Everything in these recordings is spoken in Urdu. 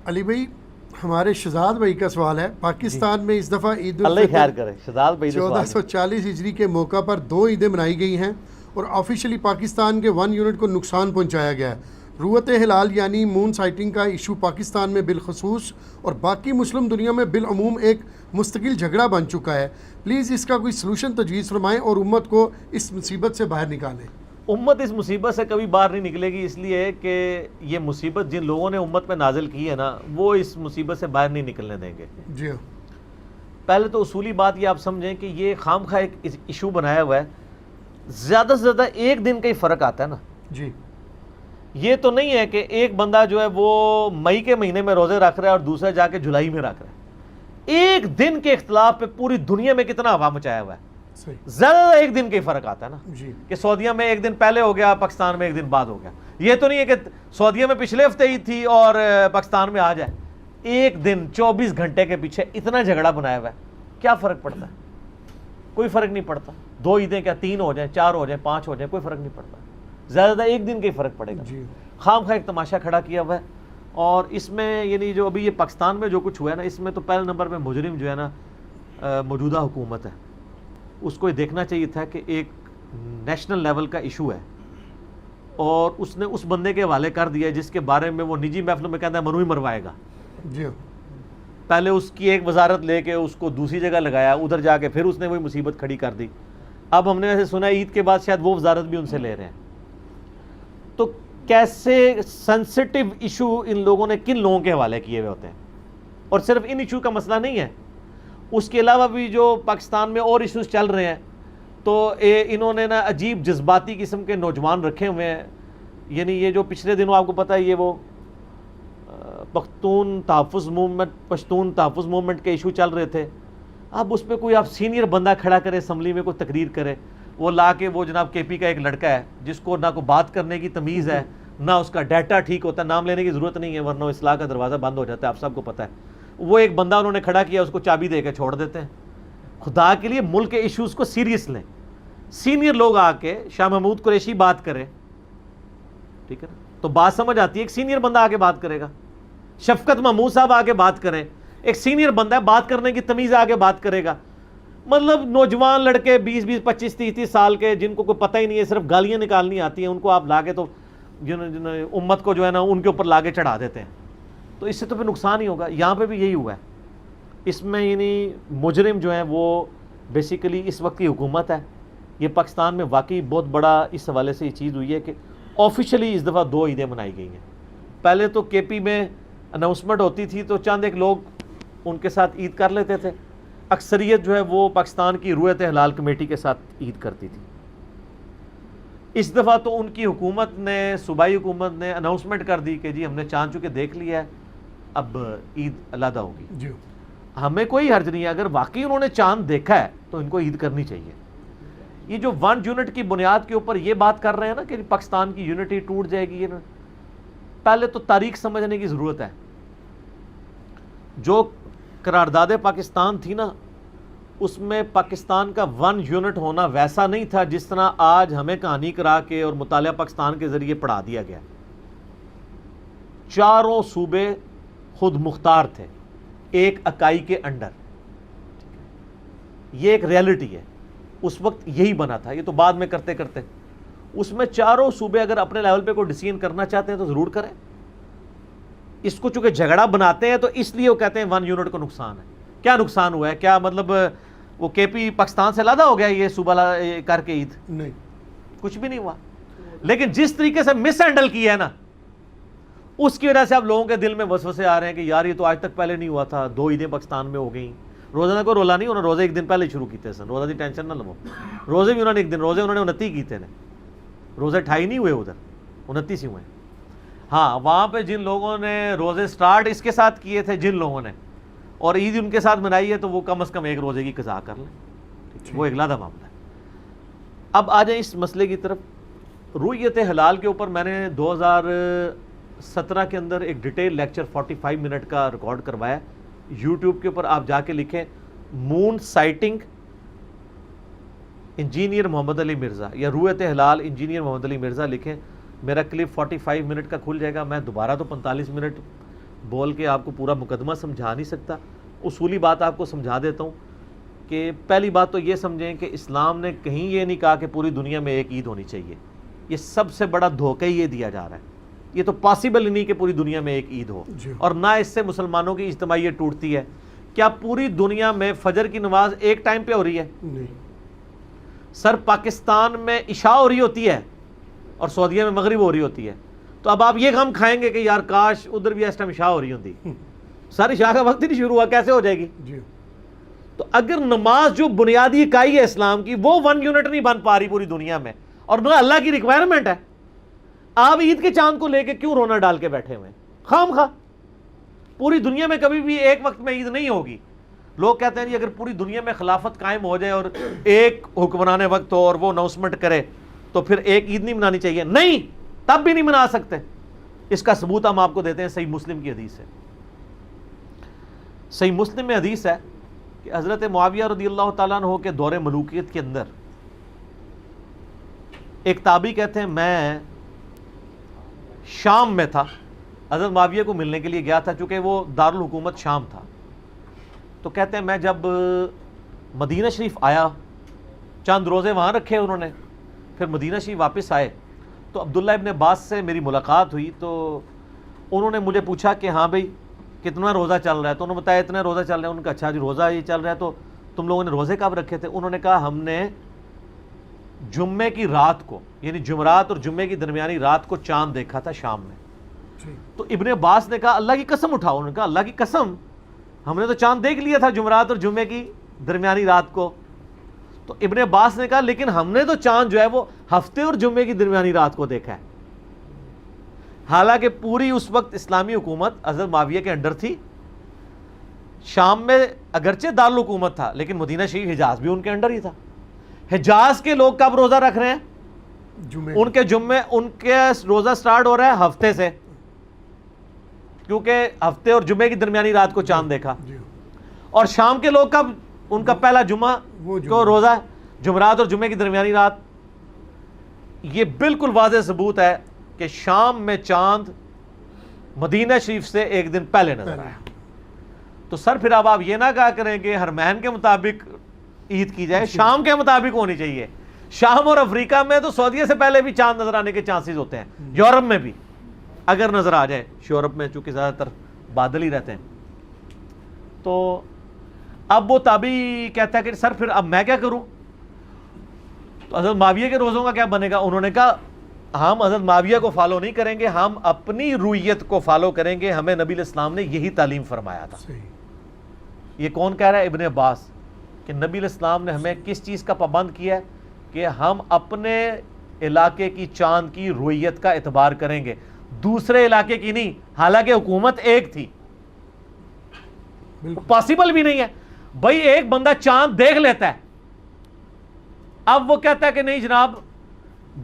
علی بھائی ہمارے شہزاد بھائی کا سوال ہے، پاکستان میں اس دفعہ عید اللہ خیر کرے شہزاد بھائی 1440 ہجری کے موقع پر 2 عیدیں منائی گئی ہیں اور آفیشلی پاکستان کے 1 یونٹ کو نقصان پہنچایا گیا ہے۔ رویت ہلال یعنی مون سائٹنگ کا ایشو پاکستان میں بالخصوص اور باقی مسلم دنیا میں بالعموم ایک مستقل جھگڑا بن چکا ہے۔ پلیز اس کا کوئی سلوشن تجویز فرمائیں اور امت کو اس مصیبت سے باہر نکالیں۔ امت اس مصیبت سے کبھی باہر نہیں نکلے گی، اس لیے کہ یہ مصیبت جن لوگوں نے امت پہ نازل کی ہے نا، وہ اس مصیبت سے باہر نہیں نکلنے دیں گے۔ جی ہاں، پہلے تو اصولی بات یہ آپ سمجھیں کہ یہ خام خواہ ایک ایشو بنایا ہوا ہے، زیادہ سے زیادہ ایک دن کا ہی فرق آتا ہے نا۔ جی یہ تو نہیں ہے کہ ایک بندہ جو ہے وہ مئی کے مہینے میں روزے رکھ رہا ہے اور دوسرا جا کے جولائی میں رکھ رہا ہے۔ ایک دن کے اختلاف پہ پوری دنیا میں کتنا ہوا مچایا ہوا ہے۔ صحیح، زیادہ ایک دن کا ہی فرق آتا ہے نا، جی کہ سعودیہ میں ایک دن پہلے ہو گیا، پاکستان میں ایک دن بعد ہو گیا۔ یہ تو نہیں ہے کہ سعودیہ میں پچھلے ہفتے ہی تھی اور پاکستان میں آ جائے۔ ایک دن 24 گھنٹے کے پیچھے اتنا جھگڑا بنایا ہوا ہے، کیا فرق پڑتا ہے؟ کوئی فرق نہیں پڑتا۔ 2 عیدیں کیا 3 ہو جائیں، 4 ہو جائیں، 5 ہو جائیں، کوئی فرق نہیں پڑتا۔ زیادہ زیادہ ایک دن کا ہی فرق پڑے گا۔ جی خام خواہ ایک تماشا کھڑا کیا ہوا ہے، اور اس میں یعنی جو ابھی یہ پاکستان میں جو کچھ ہوا ہے نا، اس میں تو پہلے نمبر پہ مجرم جو ہے نا موجودہ حکومت ہے۔ اس کو یہ دیکھنا چاہیے تھا کہ ایک نیشنل لیول کا ایشو ہے اور اس نے اس بندے کے حوالے کر دیا جس کے بارے میں وہ نجی محفلوں میں کہتا ہے منو ہی مروائے گا۔ جی ہاں، پہلے اس کی ایک وزارت لے کے اس کو دوسری جگہ لگایا، ادھر جا کے پھر اس نے وہی مصیبت کھڑی کر دی۔ اب ہم نے ایسے سنا عید کے بعد شاید وہ وزارت بھی ان سے لے رہے ہیں۔ تو کیسے سینسٹیو ایشو ان لوگوں نے کن لوگوں کے حوالے کیے ہوئے ہوتے ہیں، اور صرف ان ایشو کا مسئلہ نہیں ہے، اس کے علاوہ بھی جو پاکستان میں اور ایشوز چل رہے ہیں، تو انہوں نے نا عجیب جذباتی قسم کے نوجوان رکھے ہوئے ہیں۔ یعنی یہ جو پچھلے دنوں آپ کو پتہ ہے یہ وہ پشتون تحفظ موومنٹ کے ایشو چل رہے تھے، اب اس پہ کوئی آپ سینئر بندہ کھڑا کرے اسمبلی میں، کوئی تقریر کرے، وہ لا کے وہ جناب کے پی کا ایک لڑکا ہے جس کو نہ کوئی بات کرنے کی تمیز ہے، نہ اس کا ڈیٹا ٹھیک ہوتا ہے، نام لینے کی ضرورت نہیں ہے ورنہ اصلاح کا دروازہ بند ہو جاتا ہے، آپ سب کو پتہ ہے۔ وہ ایک بندہ انہوں نے کھڑا کیا، اس کو چابی دے کے چھوڑ دیتے ہیں۔ خدا کے لیے ملک کے ایشوز کو سیریس لیں، سینئر لوگ آ کے شاہ محمود قریشی بات کرے، ٹھیک ہے نا، تو بات سمجھ آتی ہے۔ ایک سینئر بندہ آ کے بات کرے گا، شفقت محمود صاحب آ کے بات کریں، ایک سینئر بندہ ہے، بات کرنے کی تمیز آ کے بات کرے گا۔ مطلب نوجوان لڑکے 20 25 30 سال کے جن کو کوئی پتہ ہی نہیں ہے، صرف گالیاں نکالنی آتی ہیں، ان کو آپ لا کے تو امت کو جو ہے نا ان کے اوپر لا کے چڑھا دیتے ہیں، تو اس سے تو پھر نقصان ہی ہوگا۔ یہاں پہ بھی یہی ہوا ہے۔ اس میں یعنی مجرم جو ہیں وہ بیسیکلی اس وقت کی حکومت ہے۔ یہ پاکستان میں واقعی بہت بڑا اس حوالے سے یہ چیز ہوئی ہے کہ آفیشلی اس دفعہ 2 عیدیں منائی گئی ہیں۔ پہلے تو کے پی میں اناؤنسمنٹ ہوتی تھی تو چند ایک لوگ ان کے ساتھ عید کر لیتے تھے، اکثریت جو ہے وہ پاکستان کی رویت ہلال کمیٹی کے ساتھ عید کرتی تھی۔ اس دفعہ تو ان کی حکومت نے، صوبائی حکومت نے اناؤنسمنٹ کر دی کہ جی ہم نے چاند چکے دیکھ لیا ہے، اب عید علیحدہ ہوگی۔ جی ہمیں کوئی حرج نہیں ہے، اگر واقعی انہوں نے چاند دیکھا ہے تو ان کو عید کرنی چاہیے۔ یہ جو 1 یونٹ کی بنیاد کے اوپر یہ بات کر رہے ہیں نا کہ پاکستان کی یونٹی ٹوٹ جائے گی، پہلے تو تاریخ سمجھنے کی ضرورت ہے۔ جو قرارداد پاکستان تھی نا، اس میں پاکستان کا 1 یونٹ ہونا ویسا نہیں تھا جس طرح آج ہمیں کہانی کرا کے اور مطالعہ پاکستان کے ذریعے پڑھا دیا گیا۔ 4 صوبے خود مختار تھے ایک اکائی کے انڈر، یہ ایک ریالٹی ہے۔ اس وقت یہی بنا تھا، یہ تو بعد میں کرتے کرتے اس میں 4 صوبے اگر اپنے لیول پہ کوئی ڈیسیژن کرنا چاہتے ہیں تو ضرور کریں۔ اس کو چونکہ جھگڑا بناتے ہیں تو اس لیے وہ کہتے ہیں 1 یونٹ کو نقصان ہے۔ کیا نقصان ہوا ہے؟ کیا مطلب وہ کے پی پاکستان سے علیحدہ ہو گیا یہ صوبہ کر کے عید؟ نہیں، کچھ بھی نہیں ہوا۔ لیکن جس طریقے سے مس ہینڈل کیا ہے نا، اس کی وجہ سے اب لوگوں کے دل میں وسوسے آ رہے ہیں کہ یار یہ تو آج تک پہلے نہیں ہوا تھا، 2 عیدیں پاکستان میں ہو گئیں۔ روزہ نہ کوئی رولا نہیں، انہوں نے روزے ایک دن پہلے شروع کیتے سن، روزہ دی ٹینشن نہ لو۔ روزے بھی انہوں نے ایک دن، روزے انہوں نے 29 کیتے ہیں، روزے 28 نہیں ہوئے، ادھر 29 ہی ہوئے۔ ہاں، وہاں پہ جن لوگوں نے روزے سٹارٹ اس کے ساتھ کیے تھے، جن لوگوں نے، اور عید ان کے ساتھ منائی ہے، تو وہ کم از کم 1 روزے کی قضا کر لیں، وہ ایک علیحدہ معاملہ ہے۔ اب آ جائیں اس مسئلے کی طرف۔ رویت ہلال کے اوپر میں نے 2017 کے اندر ایک ڈیٹیل لیکچر 45 منٹ کا ریکارڈ کروایا، یوٹیوب کے اوپر آپ جا کے لکھیں مون سائٹنگ انجینئر محمد علی مرزا یا رویت ہلال انجینئر محمد علی مرزا لکھیں، میرا کلپ 45 منٹ کا کھل جائے گا۔ میں دوبارہ تو 45 منٹ بول کے آپ کو پورا مقدمہ سمجھا نہیں سکتا. اصولی بات آپ کو سمجھا دیتا ہوں کہ پہلی بات تو یہ سمجھیں کہ اسلام نے کہیں یہ نہیں کہا کہ پوری دنیا میں ایک عید ہونی چاہیے. یہ سب سے بڑا دھوکہ یہ دیا جا رہا ہے. یہ تو پاسبل ہی نہیں کہ پوری دنیا میں ایک عید ہو, اور نہ اس سے مسلمانوں کی اجتماعیت ٹوٹتی ہے. کیا پوری دنیا میں فجر کی نماز ایک ٹائم پہ ہو رہی ہے؟ سر پاکستان میں عشاء ہو رہی ہوتی ہے اور سعودیہ میں مغرب ہو رہی ہوتی ہے. تو اب آپ یہ غم کھائیں گے کہ یار کاش ادھر بھی اس ٹائم عشاء ہو رہی ہوتی. سر عشاء کا وقت ہی نہیں شروع ہوا, کیسے ہو جائے گی؟ تو اگر نماز جو بنیادی اکائی ہے اسلام کی وہ 1 یونٹ نہیں بن پا رہی پوری دنیا میں, اور نہ اللہ کی ریکوائرمنٹ ہے, آپ عید کے چاند کو لے کے کیوں رونا ڈال کے بیٹھے ہوئے خام خواہ؟ پوری دنیا میں کبھی بھی ایک وقت میں عید نہیں ہوگی. لوگ کہتے ہیں جی اگر پوری دنیا میں خلافت قائم ہو جائے اور ایک حکمران وقت ہو اور وہ اناؤنسمنٹ کرے تو پھر ایک عید نہیں منانی چاہیے. نہیں, تب بھی نہیں منا سکتے. اس کا ثبوت ہم آپ کو دیتے ہیں صحیح مسلم کی حدیث ہے. صحیح مسلم میں حدیث ہے کہ حضرت معاویہ رضی اللہ تعالیٰ عنہ کے دور ملوکیت کے اندر ایک تابعی کہتے ہیں میں شام میں تھا, حضرت معاویہ کو ملنے کے لیے گیا تھا چونکہ وہ دارالحکومت شام تھا. تو کہتے ہیں میں جب مدینہ شریف آیا, چند روزے وہاں رکھے انہوں نے, پھر مدینہ شریف واپس آئے تو عبداللہ ابن عباس سے میری ملاقات ہوئی. تو انہوں نے مجھے پوچھا کہ ہاں بھئی کتنا روزہ چل رہا ہے؟ تو انہوں نے بتایا اتنے روزہ چل رہے ہیں. انہوں نے کہا اچھا جی روزہ یہ چل رہا ہے, تو تم لوگوں نے روزے کب رکھے تھے؟ انہوں نے کہا ہم نے جمعے کی رات کو, یعنی جمعرات اور جمعے کی درمیانی رات کو چاند دیکھا تھا شام میں. تو ابن عباس نے کہا اللہ کی قسم اٹھاؤ. انہوں نے کہا اللہ کی قسم ہم نے تو چاند دیکھ لیا تھا جمعرات اور جمعے کی درمیانی رات کو. تو ابن عباس نے کہا لیکن ہم نے تو چاند جو ہے وہ ہفتے اور جمعے کی درمیانی رات کو دیکھا ہے. حالانکہ پوری اس وقت اسلامی حکومت حضرت معاویہ کے انڈر تھی. شام میں اگرچہ دارالحکومت تھا لیکن مدینہ شریف حجاز بھی ان کے انڈر ہی تھا. حجاز کے لوگ کب روزہ رکھ رہے ہیں؟ ان کے روزہ سٹارٹ ہو رہا ہے ہفتے سے, کیونکہ ہفتے اور جمعے کی درمیانی رات کو چاند دیکھا. اور شام کے لوگ کب, ان کا پہلا جمعہ کو روزہ ہے, جمعرات اور جمعے کی درمیانی رات. یہ بالکل واضح ثبوت ہے کہ شام میں چاند مدینہ شریف سے ایک دن پہلے نظر آیا. تو سر پھر اب آپ یہ نہ کہا کریں کہ حرمین کے مطابق عید کی جائے, شام کے مطابق ہونی چاہیے. شام اور افریقہ میں تو سعودیہ سے پہلے بھی چاند نظر آنے کے چانسز ہوتے ہیں, یورپ میں بھی اگر نظر آ جائے. یورپ میں چونکہ زیادہ تر بادل ہی رہتے ہیں. تو اب وہ تابعی کہتا ہے کہ سر پھر اب میں کیا کروں؟ تو حضرت معاویہ کے روزوں کا کیا بنے گا؟ انہوں نے کہا ہم حضرت معاویہ کو فالو نہیں کریں گے, ہم اپنی رویت کو فالو کریں گے. ہمیں نبی علیہ السلام نے یہی تعلیم فرمایا تھا. یہ کون کہہ رہا ہے؟ ابن عباس, کہ نبی علیہ السلام نے ہمیں کس چیز کا پابند کیا ہے کہ ہم اپنے علاقے کی چاند کی رویت کا اعتبار کریں گے, دوسرے علاقے کی نہیں. حالانکہ حکومت ایک تھی, پاسبل بھی نہیں ہے بھائی ایک بندہ چاند دیکھ لیتا ہے, اب وہ کہتا ہے کہ نہیں جناب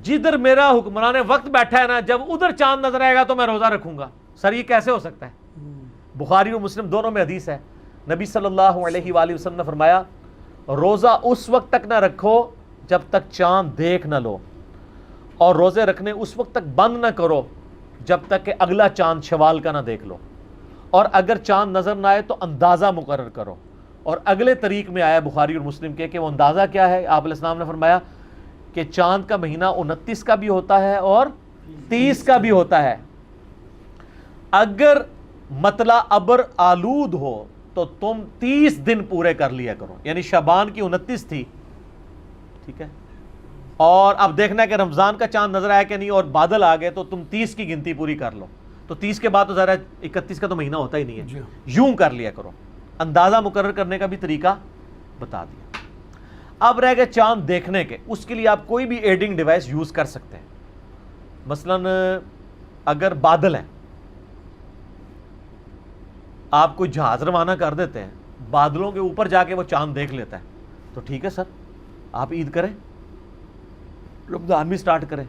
جدھر میرا حکمران وقت بیٹھا ہے نا, جب ادھر چاند نظر آئے گا تو میں روزہ رکھوں گا. سر یہ کیسے ہو سکتا ہے؟ بخاری اور مسلم دونوں میں حدیث ہے. نبی صلی اللہ علیہ وآلہ وسلم نے فرمایا روزہ اس وقت تک نہ رکھو جب تک چاند دیکھ نہ لو, اور روزے رکھنے اس وقت تک بند نہ کرو جب تک کہ اگلا چاند شوال کا نہ دیکھ لو, اور اگر چاند نظر نہ آئے تو اندازہ مقرر کرو. اور اگلے طریق میں آیا بخاری اور مسلم کے کہ وہ اندازہ کیا ہے؟ آپ علیہ السلام نے فرمایا کہ چاند کا مہینہ 29 کا بھی ہوتا ہے اور 30 کا بھی ہوتا ہے. اگر مطلع ابر آلود ہو تو تم 30 دن پورے کر لیا کرو. یعنی شعبان کی 29 تھی, ٹھیک ہے, اور اب دیکھنا ہے کہ رمضان کا چاند نظر آیا کہ نہیں اور بادل آ گئے تو تم 30 کی گنتی پوری کر لو. تو 30 کے بعد تو ذرا 31 کا تو مہینہ ہوتا ہی نہیں ہے, یوں کر لیا کرو. اندازہ مقرر کرنے کا بھی طریقہ بتا دیا. اب رہ گئے چاند دیکھنے کے, اس کے لیے آپ کوئی بھی ایڈنگ ڈیوائس یوز کر سکتے ہیں. مثلا اگر بادل ہیں, آپ کوئی جہاز روانہ کر دیتے ہیں, بادلوں کے اوپر جا کے وہ چاند دیکھ لیتا ہے, تو ٹھیک ہے سر آپ عید کریں, رمضان بھی سٹارٹ کریں.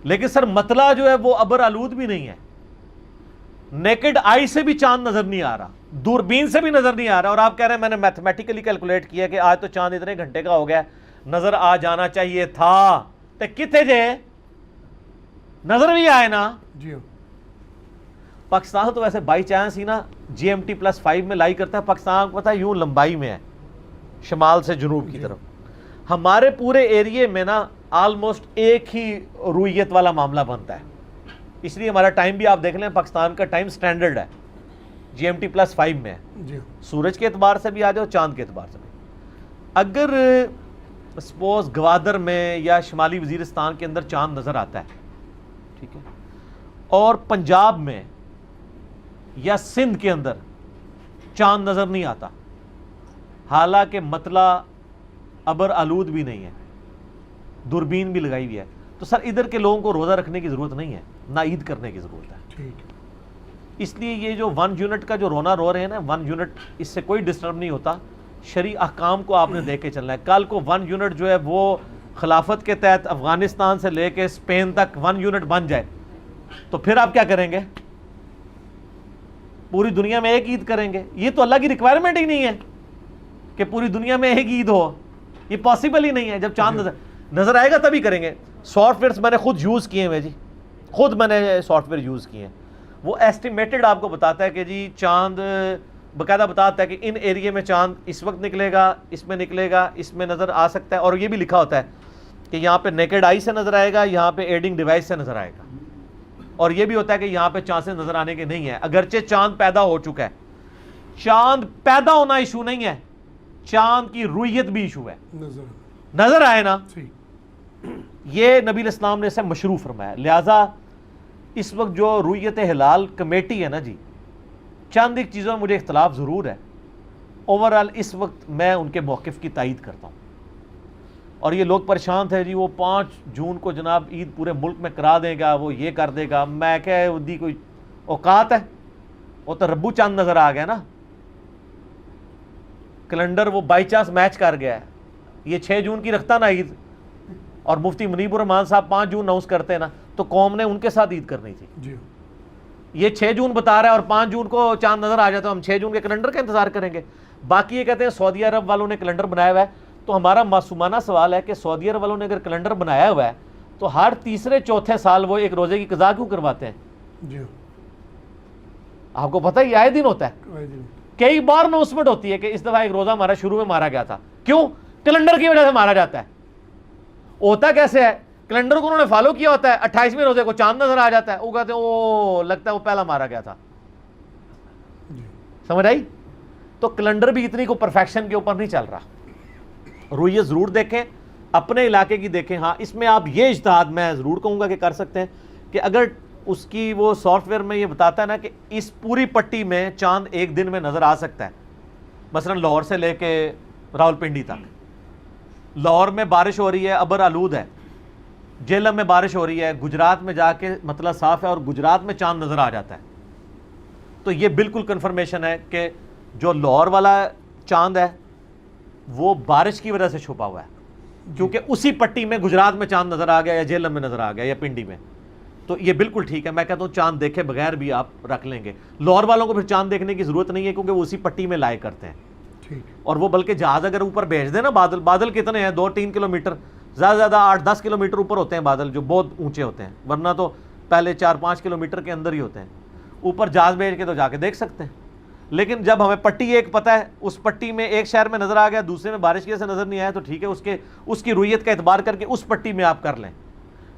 لیکن سر مطلع جو ہے وہ ابر آلود بھی نہیں ہے, نیکڈ آئی سے بھی چاند نظر نہیں آ رہا, دوربین سے بھی نظر نہیں آ رہا, اور آپ کہہ رہے ہیں میں نے میتھمیٹیکلی کیلکولیٹ کیا کہ آج تو چاند اتنے گھنٹے کا ہو گیا, نظر آ جانا چاہیے تھا. تو کتنے جے نظر بھی آئے نا. پاکستان تو ویسے بائی چانس ہی نا GMT+5 میں لائی کرتا ہے. پاکستان کو پتہ ہے یوں لمبائی میں ہے شمال سے جنوب کی طرف. ہمارے پورے ایریے میں نا آلموسٹ ایک ہی رویت والا معاملہ بنتا ہے. اس لیے ہمارا ٹائم بھی آپ دیکھ لیں, پاکستان کا ٹائم سٹینڈرڈ ہے, GMT+5 میں ہے. سورج کے اعتبار سے بھی آ جاؤ, چاند کے اعتبار سے بھی. اگر سپوز گوادر میں یا شمالی وزیرستان کے اندر چاند نظر آتا ہے, ٹھیک ہے, اور پنجاب میں یا سندھ کے اندر چاند نظر نہیں آتا, حالانکہ مطلع ابر آلود بھی نہیں ہے, دوربین بھی لگائی ہوئی ہے, تو سر ادھر کے لوگوں کو روزہ رکھنے کی ضرورت نہیں ہے, نہ عید کرنے کی ضرورت ہے. اس لیے یہ جو 1 یونٹ کا جو رونا رو رہے ہیں نا, 1 یونٹ اس سے کوئی ڈسٹرب نہیں ہوتا. شرعی احکام کو آپ نے دیکھ کے چلنا ہے. کل کو 1 یونٹ جو ہے وہ خلافت کے تحت افغانستان سے لے کے اسپین تک 1 یونٹ بن جائے تو پھر آپ کیا کریں گے؟ پوری دنیا میں ایک عید کریں گے. یہ تو اللہ کی ریکوائرمنٹ ہی نہیں ہے کہ پوری دنیا میں ایک عید ہو, یہ پاسبل ہی نہیں ہے. جب چاند نظر آئے گا تبھی کریں گے. سافٹ ویئرس میں نے خود یوز کیے ہیں جی, خود میں نے سافٹ ویئر یوز کیے ہیں. وہ ایسٹیمیٹڈ آپ کو بتاتا ہے کہ جی چاند باقاعدہ بتاتا ہے کہ ان ایریے میں چاند اس وقت نکلے گا, اس میں نکلے گا, اس میں نظر آ سکتا ہے. اور یہ بھی لکھا ہوتا ہے کہ یہاں پہ نیکڈ آئی سے نظر آئے گا, یہاں پہ ایڈنگ ڈیوائس سے نظر آئے گا. اور یہ بھی ہوتا ہے کہ یہاں پہ چاند سے نظر آنے کے نہیں ہے, اگرچہ چاند پیدا ہو چکا ہے. چاند پیدا ہونا ایشو نہیں ہے, چاند کی رویت بھی ایشو ہے. نظر آئے نا, یہ نبی الاسلام نے اسے مشروع فرمایا. لہٰذا اس وقت جو رویت ہلال کمیٹی ہے نا جی, چند ایک چیزوں میں مجھے اختلاف ضرور ہے. اوورال اس وقت میں ان کے موقف کی تائید کرتا ہوں. اور یہ لوگ پریشان تھے جی وہ 5 جون کو جناب عید پورے ملک میں کرا دے گا, وہ یہ کر دے گا. میں کہ دی کوئی اوقات ہے, وہ تو ربو چاند نظر آ گیا نا, کیلنڈر وہ بائی چانس میچ کر گیا ہے. یہ 6 جون کی رکھتا نا عید, اور مفتی منیب الرحمان صاحب 5 جون اناؤنس کرتے نا, تو قوم نے ان کے ساتھ عید کرنی تھی. یہ 6 جون بتا رہا ہے اور 5 جون کو چاند نظر آ جاتا, ہم 6 جون کے کیلنڈر کا انتظار کریں گے. باقی یہ کہتے ہیں سعودی عرب والوں نے کیلنڈر بنایا ہوا ہے. تو ہمارا معصومانہ سوال ہے کہ سعودی عرب والوں نے اگر کیلنڈر بنایا ہوا ہے تو ہر تیسرے چوتھے سال وہ ایک روزے کی قضا کیوں کرواتے ہیں؟ آپ کو پتہ ہی آئے دن ہوتا ہے, کئی بار اناؤنسمنٹ ہوتی ہے کہ اس دفعہ ایک روزہ ہمارا شروع میں مارا گیا تھا. کیوں؟ کیلنڈر کی وجہ سے مارا جاتا ہے. ہوتا کیسے ہے؟ کیلنڈر کو انہوں نے فالو کیا ہوتا ہے, 28ویں روزے کو چاند نظر آ جاتا ہے, وہ کہتے ہیں وہ لگتا ہے وہ پہلا مارا گیا تھا. سمجھ آئی؟ تو کیلنڈر بھی اتنی کو پرفیکشن کے اوپر نہیں چل رہا. رویت ضرور دیکھیں, اپنے علاقے کی دیکھیں. ہاں اس میں آپ یہ اجتہاد میں ضرور کہوں گا کہ کر سکتے ہیں کہ اگر اس کی وہ سافٹ ویئر میں یہ بتاتا ہے نا کہ اس پوری پٹی میں چاند ایک دن میں نظر آ سکتا ہے, مثلا لاہور سے لے کے راولپنڈی تک. لاہور میں بارش ہو رہی ہے, ابر آلود ہے. جیلم میں بارش ہو رہی ہے, گجرات میں جا کے مطلع صاف ہے اور گجرات میں چاند نظر آ جاتا ہے. تو یہ بالکل کنفرمیشن ہے کہ جو لاہور والا چاند ہے وہ بارش کی وجہ سے چھپا ہوا ہے, کیونکہ اسی پٹی میں گجرات میں چاند نظر آ گیا یا جیلم میں نظر آ گیا یا پنڈی میں. تو یہ بالکل ٹھیک ہے. میں کہتا ہوں چاند دیکھے بغیر بھی آپ رکھ لیں گے. لاہور والوں کو پھر چاند دیکھنے کی ضرورت نہیں ہے کیونکہ وہ اسی پٹی میں لائے کرتے ہیں. اور وہ بلکہ جہاز اگر اوپر بھیج دیں نا, بادل کتنے ہیں, 2-3 کلومیٹر, زیادہ زیادہ 8-10 کلومیٹر اوپر ہوتے ہیں بادل, جو بہت اونچے ہوتے ہیں, ورنہ تو پہلے 4-5 کلومیٹر کے اندر ہی ہوتے ہیں. اوپر جہاز بھیج کے تو جا کے دیکھ سکتے ہیں. لیکن جب ہمیں پٹی ایک پتہ ہے, اس پٹی میں ایک شہر میں نظر آ گیا, دوسرے میں بارش کی وجہ سے نظر نہیں آیا, تو ٹھیک ہے, اس کی رویت کا اعتبار کر کے اس پٹی میں آپ کر لیں.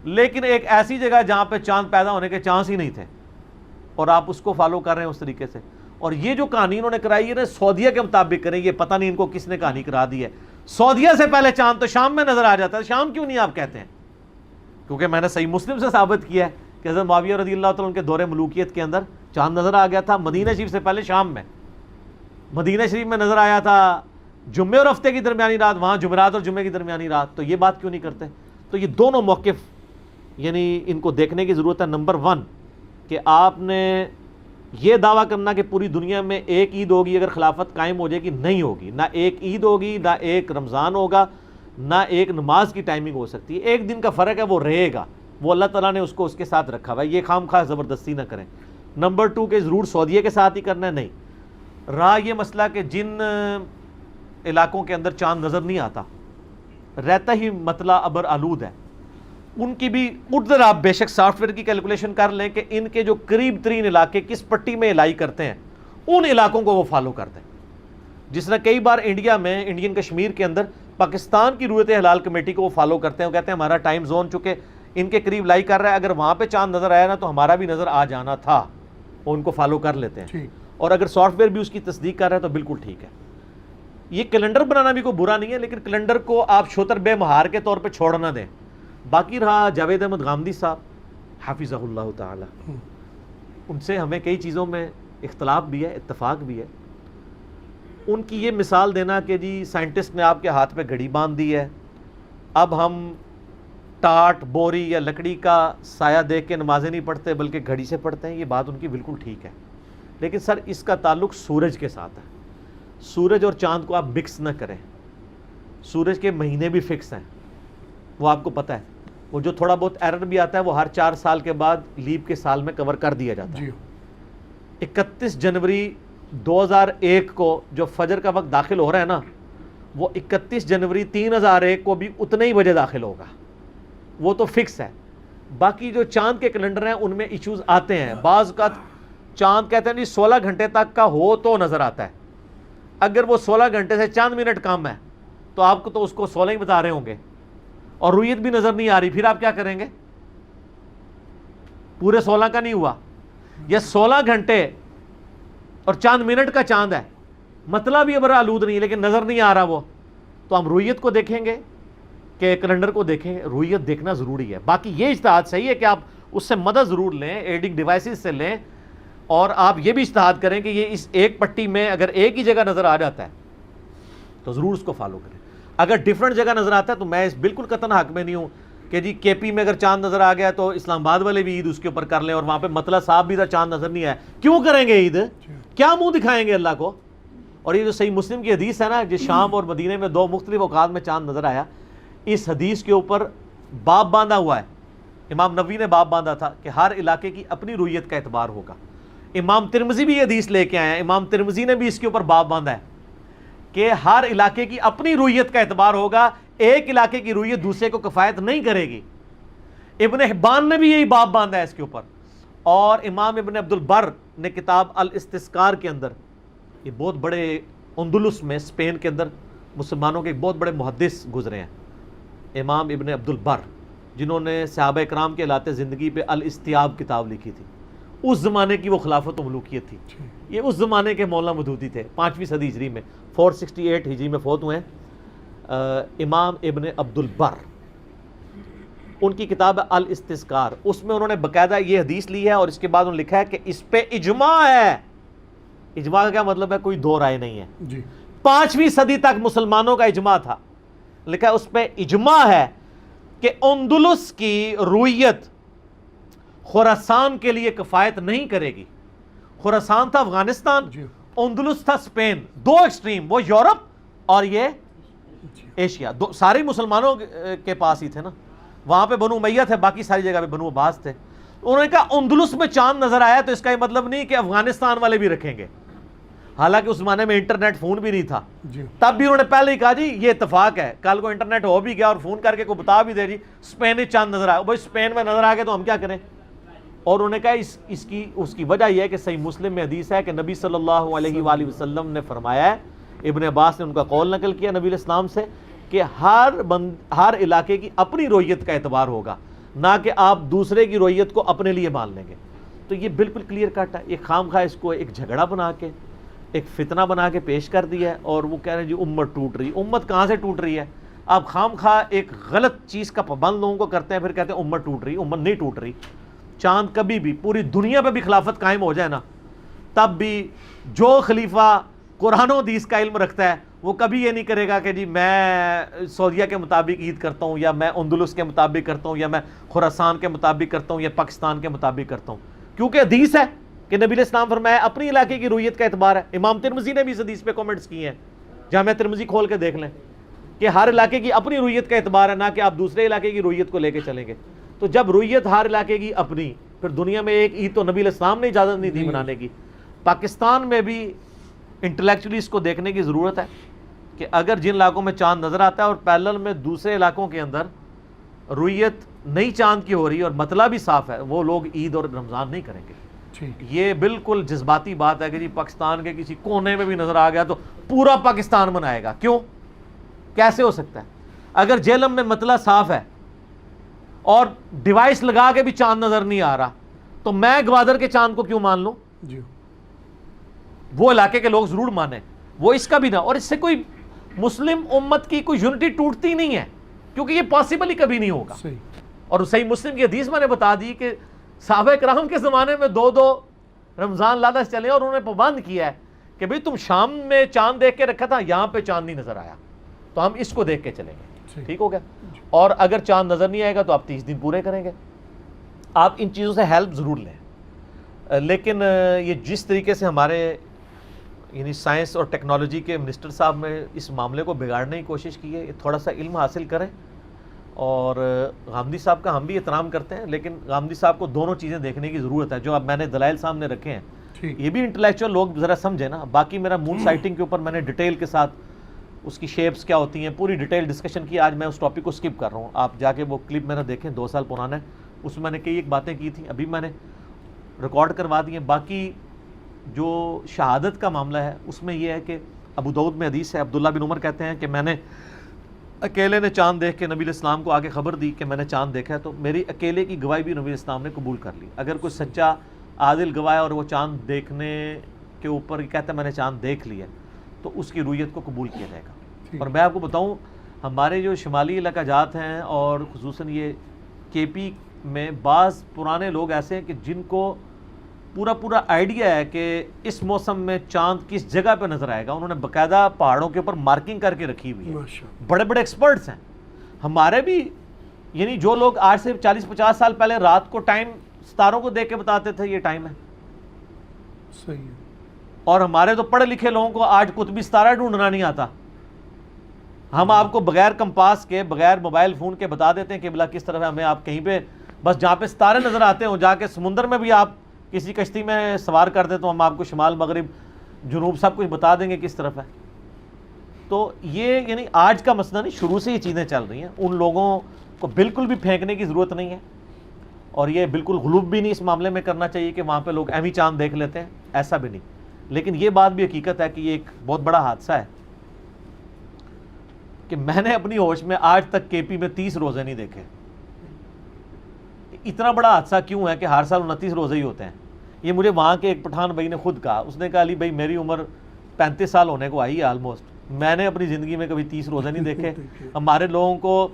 لیکن ایک ایسی جگہ جہاں پہ چاند پیدا ہونے کے چانس ہی نہیں تھے اور آپ اس کو فالو کر رہے ہیں اس طریقے سے. اور یہ جو کہانی انہوں نے کرائی ہے سعودیہ کے مطابق کریں, یہ پتہ نہیں ان کو کس نے کہانی کرا دی ہے. سعودیہ سے پہلے چاند تو شام میں نظر آ جاتا ہے. شام کیوں نہیں آپ کہتے ہیں؟ کیونکہ میں نے صحیح مسلم سے ثابت کیا ہے کہ حضرت معاویہ رضی اللہ تعالیٰ کے دور ملوکیت کے اندر چاند نظر آ گیا تھا مدینہ شریف سے پہلے شام میں. مدینہ شریف میں نظر آیا تھا جمعے اور ہفتے کی درمیانی رات, وہاں جمعرات اور جمعے کی درمیانی رات. تو یہ بات کیوں نہیں کرتے؟ تو یہ دونوں موقف یعنی ان کو دیکھنے کی ضرورت ہے. نمبر 1 کہ آپ نے یہ دعویٰ کرنا کہ پوری دنیا میں ایک عید ہوگی اگر خلافت قائم ہو جائے گی, نہیں ہوگی. نہ ایک عید ہوگی, نہ ایک رمضان ہوگا, نہ ایک نماز کی ٹائمنگ ہو سکتی ہے. ایک دن کا فرق ہے, وہ رہے گا, وہ اللہ تعالیٰ نے اس کو اس کے ساتھ رکھا ہوا ہے. یہ خام خواہ زبردستی نہ کریں. نمبر 2 کہ ضرور سعودیہ کے ساتھ ہی کرنا ہے, نہیں. رہا یہ مسئلہ کہ جن علاقوں کے اندر چاند نظر نہیں آتا, رہتا ہی مطلع ابر آلود ہے, ان کی بھی ادھر آپ بے شک سافٹ ویئر کی کیلکولیشن کر لیں کہ ان کے جو قریب ترین علاقے کس پٹی میں الائی کرتے ہیں ان علاقوں کو وہ فالو کرتے ہیں. جس طرح کئی بار انڈیا میں انڈین کشمیر کے اندر پاکستان کی رویت ہلال کمیٹی کو وہ فالو کرتے ہیں. وہ کہتے ہیں ہمارا ٹائم زون چونکہ ان کے قریب لائی کر رہا ہے, اگر وہاں پہ چاند نظر آیا نا تو ہمارا بھی نظر آ جانا تھا, وہ ان کو فالو کر لیتے ہیں. اور اگر سافٹ ویئر بھی اس کی تصدیق کر رہا ہے تو بالکل ٹھیک ہے. یہ کیلنڈر بنانا بھی کوئی برا نہیں ہے, لیکن کیلنڈر کو آپ شوتر بے مہار کے طور پہ چھوڑ نہ دیں. باقی رہا جاوید احمد غامدی صاحب حافظہ اللہ تعالی, ان سے ہمیں کئی چیزوں میں اختلاف بھی ہے, اتفاق بھی ہے. ان کی یہ مثال دینا کہ جی سائنٹسٹ نے آپ کے ہاتھ پہ گھڑی باندھ دی ہے, اب ہم ٹاٹ بوری یا لکڑی کا سایہ دیکھ کے نمازیں نہیں پڑھتے بلکہ گھڑی سے پڑھتے ہیں, یہ بات ان کی بالکل ٹھیک ہے. لیکن سر اس کا تعلق سورج کے ساتھ ہے. سورج اور چاند کو آپ مکس نہ کریں. سورج کے مہینے بھی فکس ہیں, وہ آپ کو پتہ ہے. وہ جو تھوڑا بہت ایرر بھی آتا ہے وہ ہر 4 سال کے بعد لیپ کے سال میں کور کر دیا جاتا ہے. 31 جنوری 2001 کو جو فجر کا وقت داخل ہو رہا ہے نا, وہ 31 جنوری 3001 کو بھی اتنے ہی بجے داخل ہوگا, وہ تو فکس ہے. باقی جو چاند کے کیلنڈر ہیں ان میں ایشوز آتے ہیں. بعض کا چاند کہتے ہیں جی 16 گھنٹے تک کا ہو تو نظر آتا ہے. اگر وہ 16 گھنٹے سے چند منٹ کم ہے تو آپ کو تو اس کو 16 ہی بتا رہے ہوں گے, اور رویت بھی نظر نہیں آ رہی, پھر آپ کیا کریں گے؟ پورے 16 کا نہیں ہوا, یا 16 گھنٹے اور چاند منٹ کا چاند ہے, مطلب یہ برا آلود نہیں لیکن نظر نہیں آ رہا وہ, تو ہم رویت کو دیکھیں گے کہ کیلنڈر کو دیکھیں گے. رویت دیکھنا ضروری ہے. باقی یہ اجتہاد صحیح ہے کہ آپ اس سے مدد ضرور لیں, ایڈنگ ڈیوائسز سے لیں, اور آپ یہ بھی اجتہاد کریں کہ یہ اس ایک پٹی میں اگر ایک ہی جگہ نظر آ جاتا ہے تو ضرور اس کو فالو کریں. اگر ڈیفرنٹ جگہ نظر آتا ہے تو میں اس بالکل قطعاً حق میں نہیں ہوں کہ جی کے پی میں اگر چاند نظر آ گیا تو اسلام آباد والے بھی عید اس کے اوپر کر لیں, اور وہاں پہ مطلع صاحب بھی چاند نظر نہیں آیا, کیوں کریں گے عید؟ کیا منہ دکھائیں گے اللہ کو؟ اور یہ جو صحیح مسلم کی حدیث ہے نا, جس شام اور مدینے میں 2 مختلف اوقات میں چاند نظر آیا, اس حدیث کے اوپر باب باندھا ہوا ہے. امام نووی نے باب باندھا تھا کہ ہر علاقے کی اپنی رویت کا اعتبار ہوگا. امام ترمذی بھی یہ حدیث لے کے آئے ہیں, امام ترمذی نے بھی اس کے اوپر باب باندھا ہے کہ ہر علاقے کی اپنی رویت کا اعتبار ہوگا, ایک علاقے کی رویت دوسرے کو کفایت نہیں کرے گی. ابن حبان نے بھی یہی باب باندھا ہے اس کے اوپر. اور امام ابن عبد البر نے کتاب الاستذکار کے اندر, یہ بہت بڑے اندلس میں اسپین کے اندر مسلمانوں کے ایک بہت بڑے محدث گزرے ہیں, امام ابن عبد البر, جنہوں نے صحابہ اکرام کے حالات زندگی پہ الاستیاب کتاب لکھی تھی. اس زمانے کی وہ خلافت و ملوکیت تھی. یہ اس زمانے کے مولانا مودودی تھے, 5ویں صدی ہجری میں, 468 ہجری میں فوت ہوئے ہیں. امام ابن عبد البر, ان کی کتاب ہے الاستذکار, اس میں انہوں نے باقاعدہ یہ حدیث لی ہے اور اس کے بعد انہوں نے لکھا ہے کہ اس پہ اجماع ہے. اجماع کا کیا مطلب ہے؟ کوئی دو رائے نہیں ہے. 5ویں صدی تک مسلمانوں کا اجماع تھا. لکھا ہے اس پہ اجماع ہے کہ اندلس کی رویت خراسان کے لیے کفایت نہیں کرے گی. خراسان تھا افغانستان, اندلس تھا اسپین, 2 ایکسٹریم, وہ یورپ اور یہ ایشیا, سارے مسلمانوں کے پاس ہی تھے نا. وہاں پہ بنو امیہ تھے, باقی ساری جگہ پہ بنو عباس تھے. انہوں نے کہا اندلس میں چاند نظر آیا تو اس کا یہ مطلب نہیں کہ افغانستان والے بھی رکھیں گے. حالانکہ اس زمانے میں انٹرنیٹ فون بھی نہیں تھا, تب بھی انہوں نے پہلے ہی کہا جی یہ اتفاق ہے, کل کو انٹرنیٹ ہو بھی گیا اور فون کر کے کوئی بتا بھی دے جی اسپین چاند نظر آیا, بھائی اسپین میں نظر آ گیا تو ہم کیا کریں. اور انہوں نے کہا اس کی وجہ یہ ہے کہ صحیح مسلم میں حدیث ہے کہ نبی صلی اللہ علیہ وآلہ وسلم نے فرمایا ہے, ابن عباس نے ان کا قول نقل کیا نبی علیہ السلام سے, کہ ہر علاقے کی اپنی رویت کا اعتبار ہوگا, نہ کہ آپ دوسرے کی رویت کو اپنے لیے مان لیں گے. تو یہ بالکل کلیئر کٹ ہے. یہ خام خواہ اس کو ایک جھگڑا بنا کے, ایک فتنہ بنا کے پیش کر دیا ہے, اور وہ کہہ رہے ہیں جی امت ٹوٹ رہی. امت کہاں سے ٹوٹ رہی ہے؟ آپ خام خواہ ایک غلط چیز کا پابند لوگوں کو کرتے ہیں, پھر کہتے ہیں امت ٹوٹ رہی. امت نہیں ٹوٹ رہی. چاند کبھی بھی پوری دنیا پہ بھی خلافت قائم ہو جائے نا, تب بھی جو خلیفہ قرآن و حدیث کا علم رکھتا ہے وہ کبھی یہ نہیں کرے گا کہ جی میں سعودیہ کے مطابق عید کرتا ہوں, یا میں اندلس کے مطابق کرتا ہوں, یا میں خراسان کے مطابق کرتا ہوں, یا پاکستان کے مطابق کرتا ہوں. کیونکہ حدیث ہے کہ نبی علیہ السلام فرمایا اپنی علاقے کی رویت کا اعتبار ہے. امام ترمذی نے بھی اس حدیث پہ کامنٹس کیے ہیں, جامعہ ترمذی کھول کے دیکھ لیں, کہ ہر علاقے کی اپنی رویت کا اعتبار ہے, نہ کہ آپ دوسرے علاقے کی رویت کو لے کے چلیں گے. تو جب رویت ہر علاقے کی اپنی, پھر دنیا میں ایک عید تو نبی علیہ السلام نے اجازت نہیں دی منانے کی. پاکستان میں بھی انٹلیکچولی اس کو دیکھنے کی ضرورت ہے کہ اگر جن علاقوں میں چاند نظر آتا ہے اور پیرلل میں دوسرے علاقوں کے اندر رویت نئی چاند کی ہو رہی ہے اور مطلب بھی صاف ہے، وہ لوگ عید اور رمضان نہیں کریں گے. یہ بالکل جذباتی بات ہے کہ جی پاکستان کے کسی کونے میں بھی نظر آ گیا تو پورا پاکستان منائے گا. کیوں؟ کیسے ہو سکتا ہے؟ اگر جہلم میں مطلب صاف ہے اور ڈیوائس لگا کے بھی چاند نظر نہیں آ رہا تو میں گوادر کے چاند کو کیوں مان لوں؟ وہ علاقے کے لوگ ضرور مانیں، وہ اس کا بھی نہ. اور اس سے کوئی مسلم امت کی کوئی یونٹی ٹوٹتی نہیں ہے، کیونکہ یہ پاسبل ہی کبھی نہیں ہوگا. اور صحیح مسلم کی حدیث میں نے بتا دی کہ صحابہ کرام کے زمانے میں 2 رمضان لادا سے چلے اور انہوں نے پابند کیا ہے کہ بھئی تم شام میں چاند دیکھ کے رکھا تھا، یہاں پہ چاند نہیں نظر آیا تو ہم اس کو دیکھ کے چلیں گے. ٹھیک ہو گیا؟ اور اگر چاند نظر نہیں آئے گا تو آپ 30 دن پورے کریں گے. آپ ان چیزوں سے ہیلپ ضرور لیں. لیکن یہ جس طریقے سے ہمارے یعنی سائنس اور ٹیکنالوجی کے منسٹر صاحب نے اس معاملے کو بگاڑنے کی کوشش کی ہے، تھوڑا سا علم حاصل کریں. اور غامدی صاحب کا ہم بھی احترام کرتے ہیں، لیکن غامدی صاحب کو دونوں چیزیں دیکھنے کی ضرورت ہے. جو اب میں نے دلائل سامنے رکھے ہیں یہ بھی انٹلیکچوئل لوگ ذرا سمجھیں نا. باقی میرا مون سائٹنگ کے اوپر میں نے ڈیٹیل کے ساتھ اس کی شیپس کیا ہوتی ہیں پوری ڈیٹیل ڈسکشن کی. آج میں اس ٹاپک کو سکپ کر رہا ہوں، آپ جا کے وہ کلپ میں نے دیکھیں 2 سال پرانا ہے، اس میں میں نے کئی ایک باتیں کی تھیں، ابھی میں نے ریکارڈ کروا دی ہیں. باقی جو شہادت کا معاملہ ہے اس میں یہ ہے کہ ابو داؤد میں حدیث ہے، عبداللہ بن عمر کہتے ہیں کہ میں نے اکیلے نے چاند دیکھ کے نبی علیہ السلام کو آگے خبر دی کہ میں نے چاند دیکھا ہے، تو میری اکیلے کی گواہی بھی نبی علیہ السلام نے قبول کر لی. اگر کوئی سچا عادل گواہ ہے اور وہ چاند دیکھنے کے اوپر کہتا ہے میں نے چاند دیکھ لیا تو اس کی رویت کو قبول کیا جائے گا. اور میں آپ کو بتاؤں ہمارے جو شمالی علاقہ جات ہیں اور خصوصاً یہ کے پی میں بعض پرانے لوگ ایسے ہیں کہ جن کو پورا آئیڈیا ہے کہ اس موسم میں چاند کس جگہ پہ نظر آئے گا. انہوں نے باقاعدہ پہاڑوں کے اوپر مارکنگ کر کے رکھی ہوئی ہے، بڑے بڑے ایکسپرٹس ہیں. ہمارے بھی یعنی جو لوگ آج سے 40-50 سال پہلے رات کو ٹائم ستاروں کو دیکھ کے بتاتے تھے یہ ٹائم ہے، صحیح ہے. اور ہمارے تو پڑھے لکھے لوگوں کو آج قطبی ستارہ ڈھونڈنا نہیں آتا. ہم آپ کو بغیر کمپاس کے بغیر موبائل فون کے بتا دیتے ہیں کہ بلا کس طرف ہے. ہمیں آپ کہیں پہ بس جہاں پہ ستارے نظر آتے ہیں جا کے سمندر میں بھی آپ کسی کشتی میں سوار کر دیں تو ہم آپ کو شمال مغرب جنوب سب کچھ بتا دیں گے کس طرف ہے. تو یہ یعنی آج کا مسئلہ نہیں، شروع سے یہ چیزیں چل رہی ہیں. ان لوگوں کو بالکل بھی پھینکنے کی ضرورت نہیں ہے اور یہ بالکل غلوب بھی نہیں اس معاملے میں کرنا چاہیے کہ وہاں پہ لوگ ایویں چاند دیکھ لیتے ہیں، ایسا بھی نہیں. لیکن یہ بات بھی حقیقت ہے کہ یہ ایک بہت بڑا حادثہ ہے کہ میں نے اپنی ہوش میں آج تک کے پی میں 30 روزے نہیں دیکھے. اتنا بڑا حادثہ کیوں ہے کہ ہر سال 29 روزے ہی ہوتے ہیں؟ یہ مجھے وہاں کے ایک پٹھان بھائی نے خود کہا. اس نے کہا علی بھائی میری عمر 35 سال ہونے کو آئی ہے آلموسٹ، میں نے اپنی زندگی میں کبھی 30 روزے نہیں دیکھے. ہمارے لوگوں کو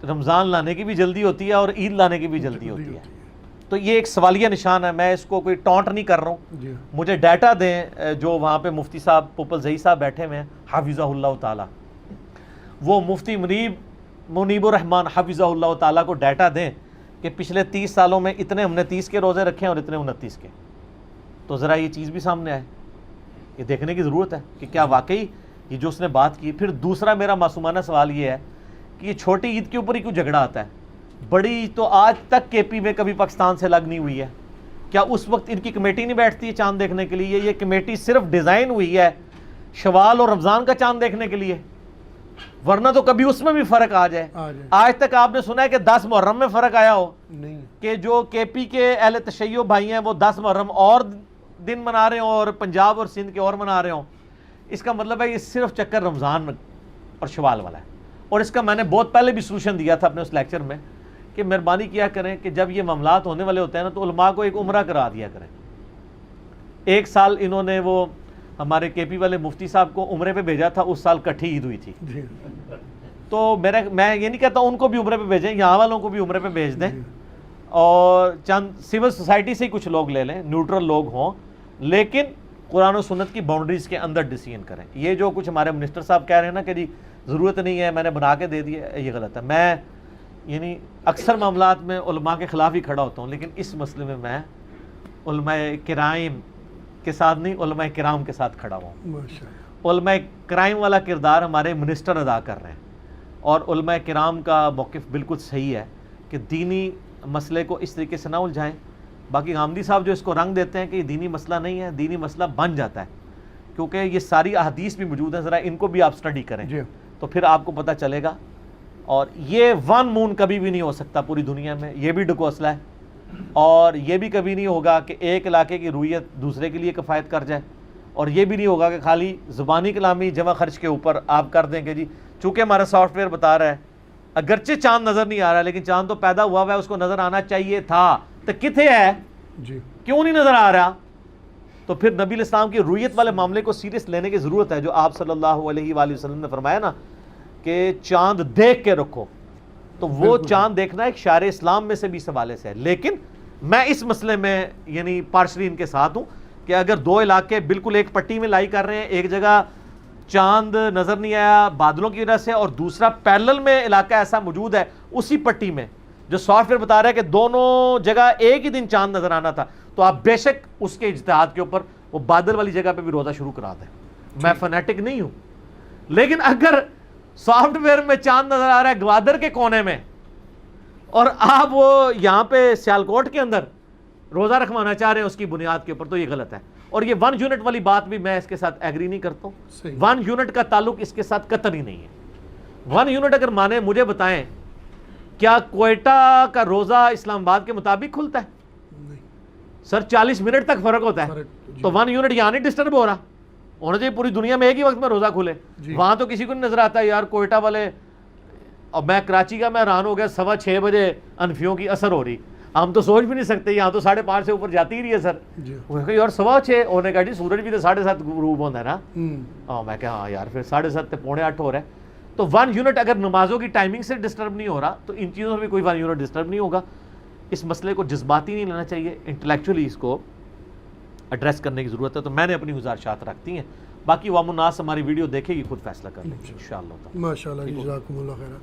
رمضان لانے کی بھی جلدی ہوتی ہے اور عید لانے کی بھی جلدی ہوتی ہے. تو یہ ایک سوالیہ نشان ہے. میں اس کو کوئی ٹونٹ نہیں کر رہا ہوں. مجھے ڈیٹا دیں جو وہاں پہ مفتی صاحب پوپل زئی صاحب بیٹھے ہوئے ہیں حافظہ اللہ تعالیٰ، وہ مفتی منیب الرحمان حافظہ اللہ تعالیٰ کو ڈیٹا دیں کہ پچھلے 30 سالوں میں اتنے ہم نے 30 کے روزے رکھے ہیں اور اتنے 29 کے. تو ذرا یہ چیز بھی سامنے آئے، یہ دیکھنے کی ضرورت ہے کہ کیا واقعی یہ جو اس نے بات کی. پھر دوسرا میرا معصومانہ سوال یہ ہے کہ یہ چھوٹی عید کے اوپر ہی کیوں جھگڑا آتا ہے؟ بڑی عید تو آج تک کے پی میں کبھی پاکستان سے لگ نہیں ہوئی ہے. کیا اس وقت ان کی کمیٹی نہیں بیٹھتی ہے چاند دیکھنے کے لیے؟ یہ کمیٹی صرف ڈیزائن ہوئی ہے شوال اور رمضان کا چاند دیکھنے کے لیے، ورنہ تو کبھی اس میں بھی فرق آ جائے. آج تک آپ نے سنا ہے کہ 10 محرم میں فرق آیا ہو؟ نہیں. کہ جو کے پی کے اہل تشیع بھائی ہیں وہ 10 محرم اور دن منا رہے ہوں اور پنجاب اور سندھ کے اور منا رہے ہوں. اس کا مطلب ہے یہ صرف چکر رمضان اور شوال والا ہے. اور اس کا میں نے بہت پہلے بھی سولوشن دیا تھا اپنے اس لیکچر میں کہ مہربانی کیا کریں کہ جب یہ معاملات ہونے والے ہوتے ہیں نا تو علماء کو ایک عمرہ کرا دیا کریں. ایک سال انہوں نے وہ ہمارے کے پی والے مفتی صاحب کو عمرے پہ بھیجا تھا، اس سال کٹھی عید ہوئی تھی. تو میں یہ نہیں کہتا ان کو بھی عمرے پہ بھیجیں، یہاں والوں کو بھی عمرے پہ بھیج دیں اور چند سول سوسائٹی سے ہی کچھ لوگ لے لیں، نیوٹرل لوگ ہوں، لیکن قرآن و سنت کی باؤنڈریز کے اندر ڈیسیژن کریں. یہ جو کچھ ہمارے منسٹر صاحب کہہ رہے ہیں نا کہ جی ضرورت نہیں ہے میں نے بنا کے دے دیا، یہ غلط ہے. میں یعنی اکثر معاملات میں علماء کے خلاف ہی کھڑا ہوتا ہوں، لیکن اس مسئلے میں علماء کرائم کے ساتھ نہیں، علماء کرام کے ساتھ کھڑا ہوں. علماء کرائم والا کردار ہمارے منسٹر ادا کر رہے ہیں اور علماء کرام کا موقف بالکل صحیح ہے کہ دینی مسئلے کو اس طریقے سے نہ الجھائیں. باقی غامدی صاحب جو اس کو رنگ دیتے ہیں کہ یہ دینی مسئلہ نہیں ہے، دینی مسئلہ بن جاتا ہے کیونکہ یہ ساری احادیث بھی موجود ہیں. ذرا ان کو بھی آپ سٹڈی کریں تو پھر آپ کو پتہ چلے گا اور یہ ون مون کبھی بھی نہیں ہو سکتا پوری دنیا میں، یہ بھی ڈکوسلا ہے، اور یہ بھی کبھی نہیں ہوگا کہ ایک علاقے کی رویت دوسرے کے لیے کفایت کر جائے، اور یہ بھی نہیں ہوگا کہ خالی زبانی کلامی جمع خرچ کے اوپر آپ کر دیں کہ جی چونکہ ہمارا سافٹ ویئر بتا رہا ہے اگرچہ چاند نظر نہیں آ رہا لیکن چاند تو پیدا ہوا ہے، اس کو نظر آنا چاہیے تھا، تو کتنے ہے جی کیوں نہیں نظر آ رہا؟ تو پھر نبی الاسلام کی رویت والے معاملے کو سیریس لینے کی ضرورت ہے، جو آپ صلی اللہ علیہ وآلہ وسلم نے فرمایا نا کہ چاند دیکھ کے رکھو، تو وہ چاند دیکھنا ایک شعائر اسلام میں سے بھی حوالے سے ہے۔ لیکن میں اس مسئلے میں یعنی پارشلی ان کے ساتھ ہوں کہ اگر دو علاقے بالکل ایک پٹی میں لائی کر رہے ہیں، ایک جگہ چاند نظر نہیں آیا بادلوں کی وجہ سے اور دوسرا پیرلل میں علاقہ ایسا موجود ہے اسی پٹی میں جو سافٹ ویئر بتا رہا ہے کہ دونوں جگہ ایک ہی دن چاند نظر آنا تھا، تو آپ بے شک اس کے اجتہاد کے اوپر وہ بادل والی جگہ پہ بھی روزہ شروع کرا دیں۔ میں فنیٹک نہیں ہوں، لیکن اگر سافٹ ویئر میں چاند نظر آ رہا ہے گوادر کے کونے میں اور آپ وہ یہاں پہ سیالکوٹ کے اندر روزہ رکھوانا چاہ رہے ہیں اس کی بنیاد کے اوپر، تو یہ غلط ہے۔ اور یہ 1 یونٹ والی بات بھی میں اس کے ساتھ ایگری نہیں کرتا ہوں، 1 یونٹ کا تعلق اس کے ساتھ قطعی نہیں ہے۔ 1 یونٹ اگر مانے، مجھے بتائیں کیا کوئٹہ کا روزہ اسلام آباد کے مطابق کھلتا ہے؟ سر 40 منٹ تک فرق ہوتا ہے، تو 1 یونٹ یہاں نہیں ڈسٹرب ہو رہا، ہونا چاہیے پوری دنیا میں ایک ہی وقت میں روزہ کھلے۔ وہاں تو کسی کو نہیں نظر آتا یار کوئٹہ والے، اور میں کراچی کا میں حیران ہو گیا 6:15 بجے انفیوں کی اثر ہو رہی، ہم تو سوچ بھی نہیں سکتے، یہاں تو 5:30 سے اوپر جاتی ہی رہی ہے سر۔ اور 6:15 ہونے کا جی سورج بھی تو 7:30 غروب ہوتا ہے نا، میں کہا ہاں یار پھر 7:30 سے 7:45 ہو رہا ہے، تو 1 یونٹ اگر نمازوں کی ٹائمنگ سے ڈسٹرب نہیں ہو رہا تو ان چیزوں میں بھی کوئی 1 یونٹ ڈسٹرب نہیں ہوگا۔ اس مسئلے کو جذباتی نہیں لینا چاہیے، انٹلیکچولی اس کو ایڈریس کرنے کی ضرورت ہے۔ تو میں نے اپنی گزارشات رکھتی ہیں، باقی عوام الناس ہماری ویڈیو دیکھے گی، خود فیصلہ کر لیں گے انشاءاللہ۔ ماشاءاللہ، جزاکم اللہ خیر۔